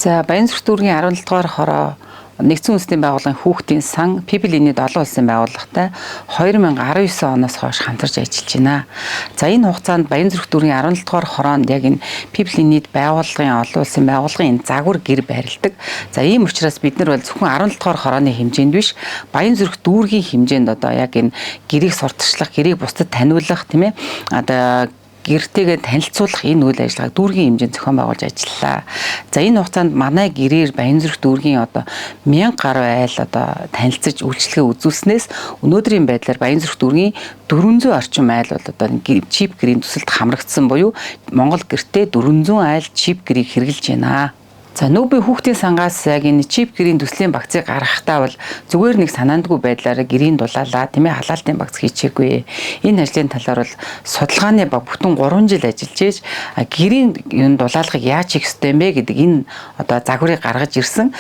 За Баянзүрх дүүргийн 17 дугаар хороо нэгдсэн үндэсний байгууллагын хүүхдийн сан People in Need олон улсын байгууллагатай 2019 оноос хойш хамтарч ажиллаж байна. За энэ хугацаанд Баянзүрх дүүргийн 17 дугаар хороонд яг энэ People in Need байгууллагын олон улсын байгууллагын загвар гэр барилдаг. За ийм учраас бид нар бол зөвхөн 17 дугаар хорооны хэмжээнд биш Баянзүрх дүүргийн хэмжээнд одоо яг энэ гэрийг сурталчлах, гэрийг бусдад таниулах тийм ээ одоо гэртээгээ танилцуулах энэ үйл ажиллагааг дүүргийн хэмжээнд зохион байгуулж ажиллалаа. За энэ хугацаанд манай гэрээр Баянзүрх дүүргийн одоо 1000 гаруй айл одоо танилцаж үйлчлэгээ үзүүлснээс өнөөдрийн байдлаар Баянзүрх дүүргийн 400 орчим айл бол одоо чип гэрийн төсөлд хамрагдсан буюу Монгол гэртээ 400 айл чип гэрийг хэрэгжилж байна. За нүүбий хүүхдийн сангаас яг энэ чип гэрийн төслийн багцыг гаргахтаа бол зүгээр нэг санаандгүй байдлаараа гэрийн дулаалаа тийм ээ халаалтын багц хийчихээгүй. Энэ ажлын талаар бол судалгааны баг бүтэн 3 жил ажиллаж ийж гэрийн энэ дулаалгыг яаж хийх ёстой юм бэ гэдэг энэ одоо загварыг гаргаж ирсэн.